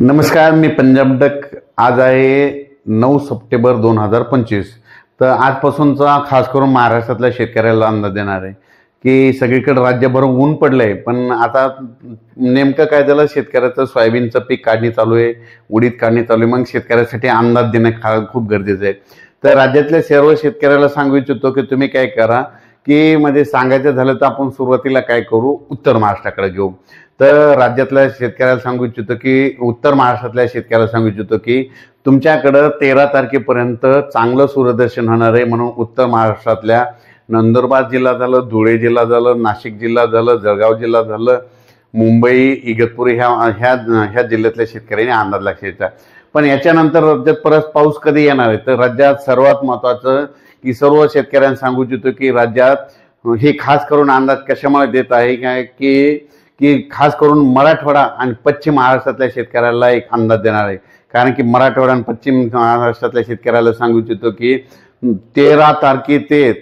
नमस्कार, मी पंजाब डक। आज आहे 9 सप्टेंबर 2025। तर आजपासूनचा खास करून महाराष्ट्रातल्या शेतकऱ्याला अंदाज देणार आहे की सगळीकडे राज्यभर ऊन पडलंय, पण आता नेमकं काय झालं, शेतकऱ्याचं सोयाबीनचं पीक काढणी चालू आहे, उडीद काढणी चालू आहे। मग शेतकऱ्यासाठी अंदाज देणं खूप गरजेचं आहे। तर राज्यातल्या सर्व शेतकऱ्याला सांगू इच्छितो की तुम्ही काय करा की म्हणजे सांगायचं झालं तर आपण सुरुवातीला काय करू, उत्तर महाराष्ट्राकडे घेऊ। तर राज्यातल्या शेतकऱ्याला सांगू इच्छितो की उत्तर महाराष्ट्रातल्या शेतकऱ्याला सांगू इच्छितो की तुमच्याकडं 13 तारखेपर्यंत चांगलं सूर्यदर्शन होणार आहे। म्हणून उत्तर महाराष्ट्रातल्या नंदुरबार जिल्हा झालं, धुळे जिल्हा झालं, नाशिक जिल्हा झालं, जळगाव जिल्हा झालं, मुंबई, इगतपुरी ह्या जिल्ह्यातल्या शेतकऱ्यांनी अंदाज लक्षायचा। पण याच्यानंतर राज्यात परत पाऊस कधी येणार आहे, तर राज्यात सर्वात महत्त्वाचं की सर्व शेतकऱ्यांना सांगू इच्छितो की राज्यात हे खास करून अंदाज कशामुळे देत आहे काय की खास करून मराठवाडा आणि पश्चिम महाराष्ट्रातल्या शेतकऱ्याला एक अंदाज देणार आहे। कारण की मराठवाडा आणि पश्चिम महाराष्ट्रातल्या शेतकऱ्याला सांगू इच्छितो की 13 तारखे ते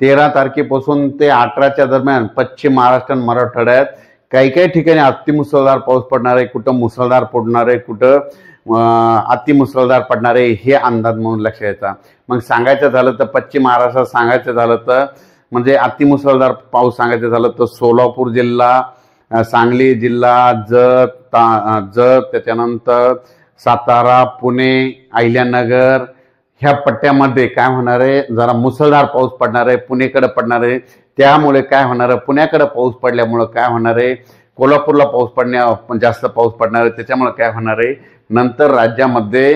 13 तारखेपासून ते 18च्या दरम्यान पश्चिम महाराष्ट्र आणि मराठवाड्यात काही ठिकाणी अतिमुसळधार पाऊस पडणार आहे, कुठं मुसळधार पडणार आहे, कुठं अतिमुसळधार पडणार आहे, हे अंदाज म्हणून लक्षात घ्यायचा। मग सांगायचं झालं तर पश्चिम महाराष्ट्रात सांगायचं झालं तर म्हणजे अतिमुसळधार पाऊस सांगायचं झालं तर सोलापूर जिल्हा, सांगली जिल्हा, जत, त्याच्यानंतर सातारा, पुणे, अहिल्यानगर ह्या पट्ट्यामध्ये काय होणार आहे, जरा मुसळधार पाऊस पडणार आहे, पुणेकडे पडणार आहे। त्यामुळे काय होणार आहे, पुण्याकडे पाऊस पडल्यामुळे काय होणार आहे, कोल्हापूरला जास्त पाऊस पडणार आहे। त्याच्यामुळे काय होणार आहे, नंतर राज्यामध्ये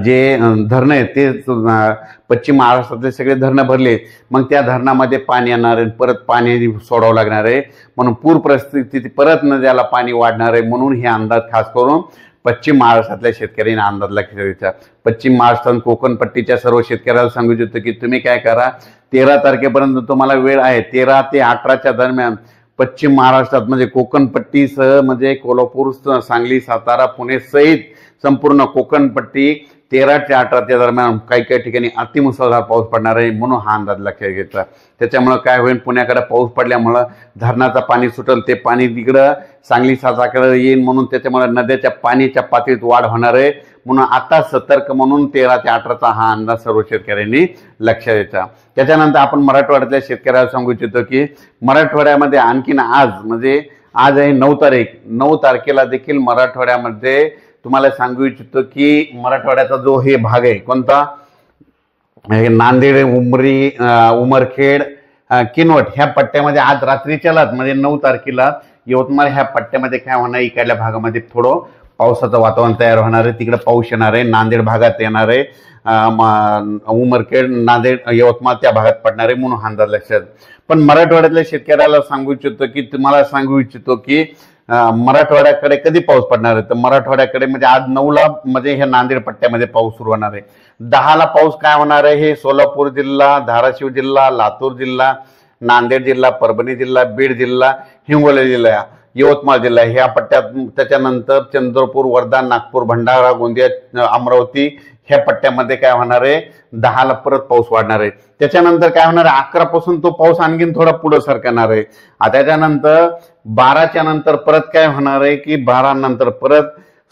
जे धरणं आहेत ते पश्चिम महाराष्ट्रातले सगळे धरणं भरले, मग त्या धरणामध्ये पाणी येणार आहे, परत पाणी सोडावं लागणार आहे। म्हणून पूर परिस्थिती परत नद्याला पाणी वाढणार आहे। म्हणून हे अंदाज खास करून पश्चिम महाराष्ट्रातल्या शेतकऱ्यांना अंदाज लक्षात घ्यायचा। पश्चिम महाराष्ट्र कोकण पट्टीच्या सर्व शेतकऱ्याला सांगू इच्छितो की तुम्ही काय करा, 13 तारखेपर्यंत तुम्हाला वेळ आहे। 13 ते 18च्या दरम्यान पश्चिम महाराष्ट्रात म्हणजे कोकण पट्टीसह म्हणजे कोल्हापूर, सांगली, सातारा, पुणे सहित संपूर्ण कोकणपट्टी 13 ते 18च्या दरम्यान काही ठिकाणी अतिमुसळधार पाऊस पडणार आहे। म्हणून हा अंदाज लक्षात घ्यायचा। त्याच्यामुळे काय होईल, पुण्याकडे पाऊस पडल्यामुळं धरणाचं पाणी सुटेल, ते पाणी तिकडं सांगली, साताराकडे येईल। म्हणून त्याच्यामुळे नद्याच्या पाण्याच्या पातळीत वाढ होणार आहे। म्हणून आता सतर्क म्हणून 13 ते 18चा हा अंदाज सर्व शेतकऱ्यांनी लक्षात घ्यायचा। त्याच्यानंतर आपण मराठवाड्यातल्या शेतकऱ्याला सांगू इच्छितो की मराठवाड्यामध्ये आणखीन आज आहे 9 तारीख, 9 तारखेला देखील मराठवाड्यामध्ये तुम्हाला सांगू इच्छितो की मराठवाड्याचा जो हे भाग आहे कोणता, नांदेड, उमरी, उमरखेड, किनवट ह्या पट्ट्यामध्ये आज रात्रीच्या म्हणजे 9 तारखेला यवतमाळ ह्या पट्ट्यामध्ये काय होणार, इकडल्या भागामध्ये थोडं पावसाचं वातावरण तयार होणार आहे, तिकडे पाऊस येणार आहे। नांदेड भागात येणार आहे, उमरखेड, नांदेड, यवतमाळ त्या भागात पडणार आहे। म्हणून अंदाज लक्षात। पण मराठवाड्यातल्या शेतकऱ्याला सांगू इच्छितो की मराठवाड्याकडे कधी पाऊस पडणार आहे, तर मराठवाड्याकडे म्हणजे आज 9ला म्हणजे हे नांदेड पट्ट्यामध्ये पाऊस सुरू होणार आहे। 10ला पाऊस काय होणार आहे, हे सोलापूर जिल्हा, धाराशिव जिल्हा, लातूर जिल्हा, नांदेड जिल्हा, परभणी जिल्हा, बीड जिल्हा, हिंगोली जिल्हा, यवतमाळ जिल्हा ह्या पट्ट्यात। त्याच्यानंतर चंद्रपूर, वर्धा, नागपूर, भंडारा, गोंदिया, अमरावती ह्या पट्ट्यामध्ये काय होणार आहे, 10ला परत पाऊस वाढणार आहे। त्याच्यानंतर काय होणार आहे, 11 पासून तो पाऊस आणखीन थोडा पुढे सरकणार आहे। त्याच्यानंतर 12च्या नंतर परत काय होणार आहे की 12 नंतर परत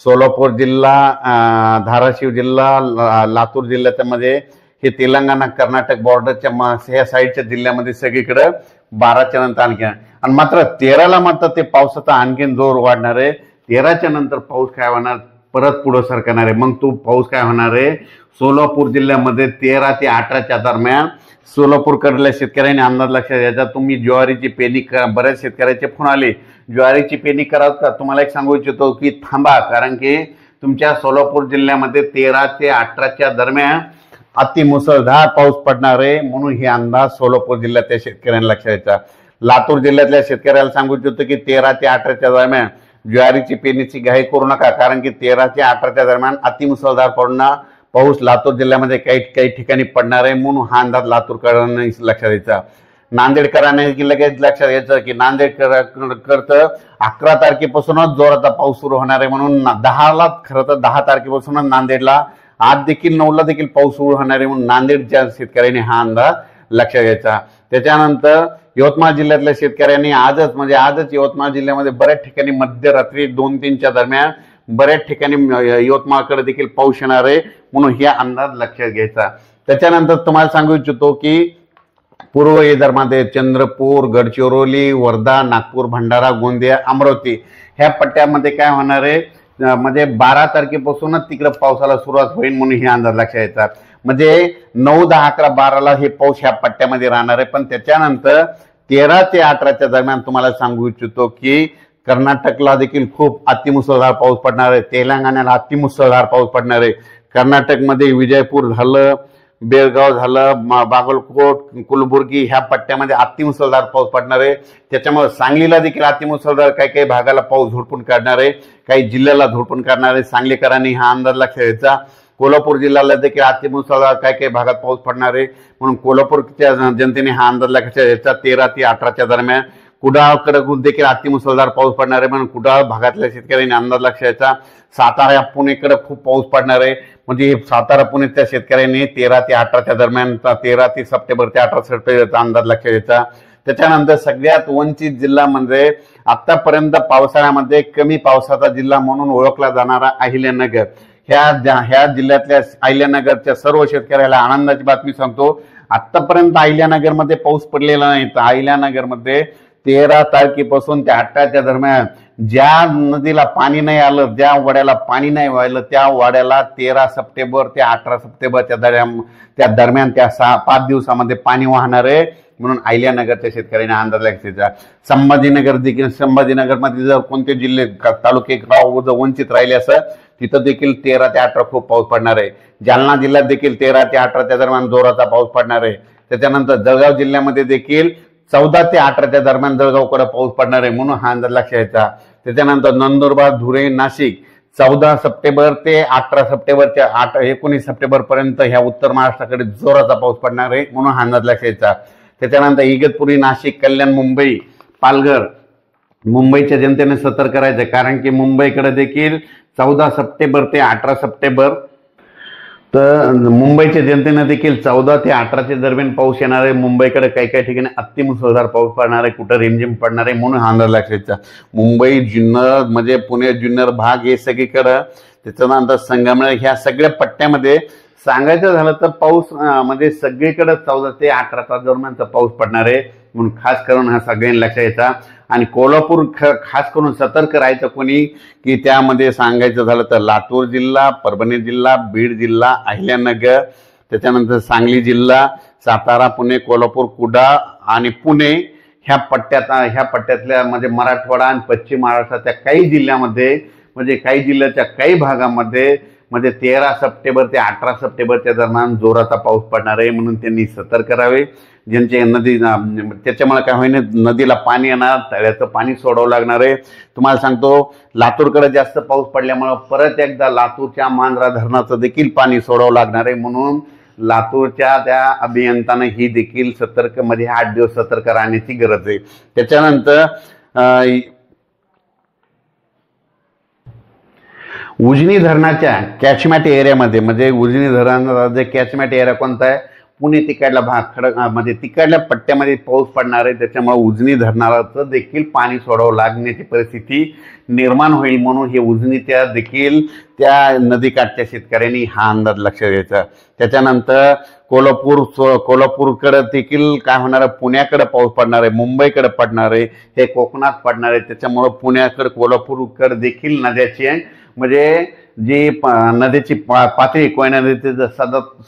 सोलापूर जिल्हा, धाराशिव जिल्हा, लातूर जिल्ह्याच्या मध्ये हे तेलंगणा, कर्नाटक बॉर्डरच्या ह्या साईडच्या जिल्ह्यामध्ये सगळीकडे 12च्या नंतर आणखी, आणि मात्र 13ला मात्र ते पावसाचा आणखीन जोर वाढणार आहे। 13च्या नंतर पाऊस काय होणार, परत पुढे सरकणार आहे। मग तो पाऊस काय होणार आहे, सोलापूर जिल्ह्यामध्ये 13 ते 18च्या दरम्यान सोलापूरकडल्या शेतकऱ्यांनी अंदाज लक्षात घ्यायचा। तुम्ही ज्वारीची पेरणी करा, बऱ्याच शेतकऱ्याचे फोन आले ज्वारीची पेरणी कराल का, तुम्हाला एक सांगू इच्छितो की थांबा, कारण की तुमच्या सोलापूर जिल्ह्यामध्ये 13 ते 18च्या दरम्यान अतिमुसळधार पाऊस पडणार आहे। म्हणून हे अंदाज सोलापूर जिल्ह्यातल्या शेतकऱ्यांना लक्षात घ्यायचा। लातूर जिल्ह्यातल्या शेतकऱ्याला सांगू इच्छितो की 13 ते 18च्या दरम्यान ज्वारीची पेरणीची घाई करू नका, कारण की 13 ते 18च्या दरम्यान अतिमुसळधार पाऊस लातूर जिल्ह्यामध्ये काही ठिकाणी पडणार आहे। म्हणून हा अंदाज लातूरकरांनी लक्षात द्यायचा। नांदेडकरांनी लगेच लक्षात घ्यायचं की नांदेडकरचं 11 तारखेपासूनच जोराचा पाऊस सुरू होणार आहे। म्हणून 10ला खरं तर 10 तारखेपासूनच नांदेडला आज देखील 9ला देखील पाऊस सुरू होणार आहे। म्हणून नांदेडच्या शेतकऱ्यांनी हा अंदाज लक्षात घ्यायचा। त्याच्यानंतर यवतमाळ जिल्ह्यातल्या शेतकऱ्यांनी आजच यवतमाळ जिल्ह्यामध्ये बऱ्याच ठिकाणी मध्यरात्री 2-3च्या दरम्यान बऱ्याच ठिकाणी यवतमाळकडे देखील पाऊस येणार आहे, म्हणून हे अंदाज लक्षात घ्यायचा। त्याच्यानंतर तुम्हाला सांगू इच्छितो की पूर्व विदर्भामध्ये चंद्रपूर, गडचिरोली, वर्धा, नागपूर, भंडारा, गोंदिया, अमरावती ह्या पट्ट्यामध्ये काय होणार आहे, म्हणजे 12 तारखेपासूनच तिकडे पावसाला सुरुवात होईल, म्हणून हे अंदाज लक्षात घ्यायचा। म्हणजे 9, 10, 11, 12ला हे पाऊस ह्या पट्ट्यामध्ये राहणार आहे। पण त्याच्यानंतर 13 ते 18च्या दरम्यान तुम्हाला सांगू इच्छितो की कर्नाटकला देखील खूप अतिमुसळधार पाऊस पडणार आहे, तेलंगणाला अतिमुसळधार पाऊस पडणार आहे। कर्नाटकमध्ये विजयपूर झालं, बेळगाव झालं, बागलकोट, कलबुर्गी ह्या पट्ट्यामध्ये अतिमुसळधार पाऊस पडणार आहे। त्याच्यामुळे सांगलीला देखील अतिमुसळधार काही भागाला पाऊस झोडपून काढणार आहे, काही जिल्ह्याला झोडपून काढणार आहे। सांगलीकरांनी हा अंदाज लक्षात घ्यायचा। कोल्हापूर जिल्ह्याला देखील अतिमुसळधार काही भागात पाऊस पडणार आहे, म्हणून कोल्हापूरच्या जनतेने हा अंदाज लक्षात घ्यायचा। 13 ते 18च्या दरम्यान कुडाळकडे देखील अतिमुसळधार पाऊस पडणार आहे, म्हणून कुडाळ भागातल्या शेतकऱ्यांनी अंदाज लक्षात घ्यायचा। सातारा पुणेकडे खूप पाऊस पडणार आहे, म्हणजे सातारा पुणेच्या शेतकऱ्यांनी 13 ते 18च्या दरम्यान 13 ते सप्टेंबर ते 18 सप्टेंबरचा अंदाज लक्षात घ्यायचा। त्याच्यानंतर सगळ्यात वंचित जिल्हा म्हणजे आतापर्यंत पावसाळ्यामध्ये कमी पावसाचा जिल्हा म्हणून ओळखला जाणारा अहिल्यानगर, ह्या जिल्ह्यातल्या अहिल्यानगरच्या सर्व शेतकऱ्याला आनंदाची बातमी सांगतो। आतापर्यंत अहिल्यानगरमध्ये पाऊस पडलेला नाही, तर अहिल्यानगरमध्ये 13 तारखेपासून ते 18च्या दरम्यान ज्या नदीला पाणी नाही आलं, ज्या वाड्याला पाणी नाही वाहिलं, त्या वाड्याला 13 सप्टेंबर ते 18 सप्टेंबरच्या दरम्यान त्या 5 दिवसामध्ये पाणी वाहणार आहे, म्हणून अहिल्यानगरच्या शेतकऱ्यांनी अंदाज घ्यायचा। संभाजीनगर देखील, संभाजीनगरमध्ये जर कोणते जिल्हे तालुके गाव वंचित राहिले असं तिथं देखील 13 ते 18 खूप पाऊस पडणार आहे। जालना जिल्ह्यात देखील 13 ते 18च्या दरम्यान जोराचा पाऊस पडणार आहे। त्याच्यानंतर जळगाव जिल्ह्यामध्ये देखील 14 ते 18च्या दरम्यान जळगावकडे पाऊस पडणार आहे, म्हणून हा अंदाज लक्षात घ्यायचा। त्याच्यानंतर नंदुरबार, धुळे, नाशिक 14 सप्टेंबर ते 18 सप्टेंबरच्या 19 सप्टेंबर पर्यंत ह्या उत्तर महाराष्ट्राकडे जोराचा पाऊस पडणार आहे, म्हणून हा अंदाज लक्षात घ्यायचा। त्याच्यानंतर इगतपुरी, नाशिक, कल्याण, मुंबई, पालघर, मुंबईच्या जनतेने सतर्क करायचं, कारण की मुंबईकडे देखील 14 सप्टेंबर ते 18 सप्टेंबर, तर मुंबईच्या जनतेने देखील 14 ते 18च्या दरम्यान पाऊस येणार आहे। मुंबईकडे काही ठिकाणी अतिमुसळधार पाऊस पडणार आहे, कुठं रिमझिम पडणार आहे, म्हणून हा अंदाज लक्षात घ्यायचा। मुंबई, जुन्नर म्हणजे पुणे जुन्नर भाग हे सगळीकडं, त्याच्यानंतर संगमनेर ह्या सगळ्या पट्ट्यामध्ये सांगायचं झालं तर पाऊस म्हणजे सगळीकडे 14 ते 18च्या दरम्यानचा पाऊस पडणार आहे, म्हणून खास करून हा सगळ्यांनी लक्षात घ्यायचा। आणि कोल्हापूर खास करून सतर्क राहायचं कोणी की त्यामध्ये सांगायचं झालं तर लातूर जिल्हा, परभणी जिल्हा, बीड जिल्हा, अहिल्यानगर, त्याच्यानंतर सांगली जिल्हा, सातारा, पुणे, कोल्हापूर, कुडाळ आणि पुणे ह्या पट्ट्यातल्या म्हणजे मराठवाडा आणि पश्चिम महाराष्ट्राच्या काही जिल्ह्यामध्ये, म्हणजे काही जिल्ह्याच्या काही भागामध्ये म्हणजे 13 सप्टेंबर ते 18 सप्टेंबरच्या दरम्यान जोराचा पाऊस पडणार आहे, म्हणून त्यांनी सतर्क राहावे। ज्यांचे नदी त्याच्यामुळे काय होईल, नदीला पाणी येणार, तळ्याचं पाणी सोडावं लागणार आहे। तुम्हाला सांगतो लातूरकडे जास्त पाऊस पडल्यामुळे परत एकदा लातूरच्या मांजरा धरणाचं देखील पाणी सोडावं लागणार आहे, म्हणून लातूरच्या त्या अभियंत्याने ही देखील मध्ये 8 दिवस सतर्क राहण्याची गरज आहे। त्याच्यानंतर उजनी धरणाच्या कॅचमेंट एरियामध्ये, म्हणजे उजनी धरणाचा जे कॅचमेंट एरिया कोणता आहे, पुणे तिकडला भाग, खडक म्हणजे तिकडल्या पट्ट्यामध्ये पाऊस पडणार आहे, त्याच्यामुळे उजनी धरणाचं देखील पाणी सोडावं लागण्याची परिस्थिती निर्माण होईल, म्हणून हे उजनीच्या देखील त्या नदीकाठच्या शेतकऱ्यांनी हा अंदाज लक्षात घ्यायचा। त्याच्यानंतर कोल्हापूरकडे देखील काय होणार आहे, पुण्याकडे पाऊस पडणार आहे, मुंबईकडे पडणार आहे, हे कोकणात पडणार आहे, त्याच्यामुळे पुण्याकडे कोल्हापूरकडे देखील नद्याची म्हणजे जी नदीची पातळी कोयना नदीची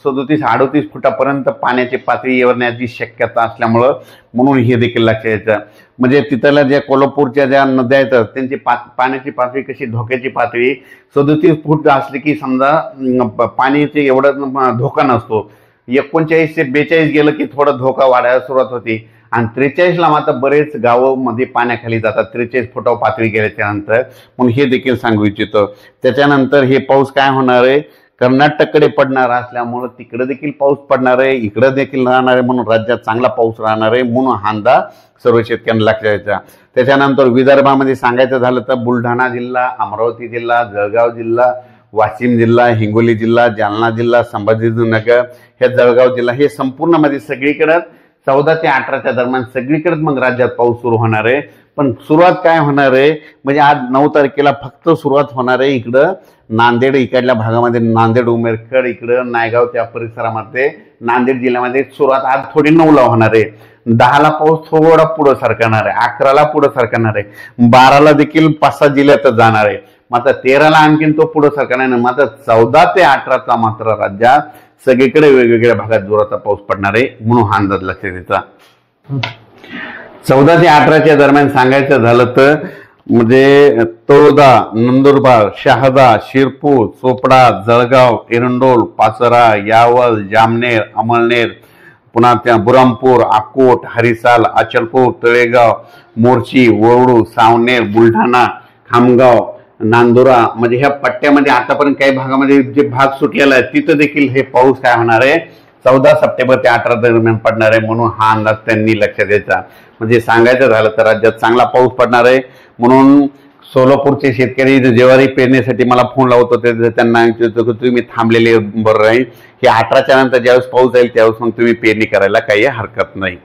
37-38 फुटापर्यंत पाण्याची पातळी येण्याची शक्यता असल्यामुळं, म्हणून हे देखील लक्षात घ्यायचं। म्हणजे तिथल्या ज्या कोल्हापूरच्या ज्या नद्या आहेत त्यांची पाण्याची पातळी कशी, धोक्याची पातळी 37 फूट असली की समजा पाण्याचे एवढा धोका नसतो, 39 ते 42 गेलं की थोडा धोका वाढायला सुरुवात होती, आणि 43ला मात्र बरेच गावामध्ये पाण्याखाली जातात 43 फुटावर पातळी गेल्याच्या नंतर, म्हणून हे देखील सांगू इच्छितो। त्याच्यानंतर हे पाऊस काय होणार आहे, कर्नाटककडे पडणार असल्यामुळे तिकडे देखील पाऊस पडणार आहे, इकडे देखील राहणार आहे, म्हणून राज्यात चांगला पाऊस राहणार आहे, म्हणून हा अंदाज सर्व शेतकऱ्यांना लक्षात घ्यायचा। त्याच्यानंतर विदर्भामध्ये सांगायचं झालं तर बुलढाणा जिल्हा, अमरावती जिल्हा, जळगाव जिल्हा, वाशिम जिल्हा, हिंगोली जिल्हा, जालना जिल्हा, संभाजीनगर, हे जळगाव जिल्हा, हे संपूर्ण मध्ये सगळीकडे 14 ते 18च्या दरम्यान सगळीकडे मग राज्यात पाऊस सुरू होणार आहे। पण सुरुवात काय होणार आहे म्हणजे आज 9 तारखेला फक्त सुरुवात होणार आहे इकडं नांदेड इकडल्या भागामध्ये, नांदेड उमेरखेड इकडं नायगाव त्या परिसरामध्ये, नांदेड जिल्ह्यामध्ये सुरुवात आज थोडी 9ला होणार आहे। 10ला पाऊस थोडा पुढे सरकणार आहे, 11ला पुढे सरकणार आहे, 12ला देखील 5-6 जिल्ह्यातच जाणार आहे, मात्र 13ला आणखीन तो पुढे सरकणार नाही। मात्र 14 ते 18चा मात्र राज्यात सगळीकडे वेगवेगळ्या भागात जोराचा पाऊस पडणार आहे, म्हणून हा अंदाज लक्षात घ्यायचा। 14 ते 18च्या दरम्यान सांगायचं झालं तर म्हणजे तळोदा, नंदुरबार, शहादा, शिरपूर, चोपडा, जळगाव, एरंडोल, पाचोरा, यावल, जामनेर, अमळनेर, पुन्हा त्या बुरामपूर, अकोट, हरिसाल, अचलपूर, तळेगाव, मोर्शी, वरुड, सावनेर, बुलढाणा, खामगाव, नांदुरा म्हणजे ह्या पट्ट्यामध्ये आतापर्यंत काही भागामध्ये जे भाग सुटलेला आहे तिथं देखील हे पाऊस काय होणार आहे 14 सप्टेंबर ते 18 दरम्यान पडणार आहे, म्हणून हा अंदाज त्यांनी लक्षात द्यायचा। म्हणजे सांगायचं झालं तर राज्यात चांगला पाऊस पडणार आहे। म्हणून सोलापूरचे शेतकरी ज्वारी पेरण्यासाठी मला फोन लावत होते, त्यांना तुम्ही थांबलेले बरं राहील, हे 18च्या नंतर ज्यावेळेस पाऊस जाईल त्यावेळेस मग तुम्ही पेरणी करायला काही हरकत नाही।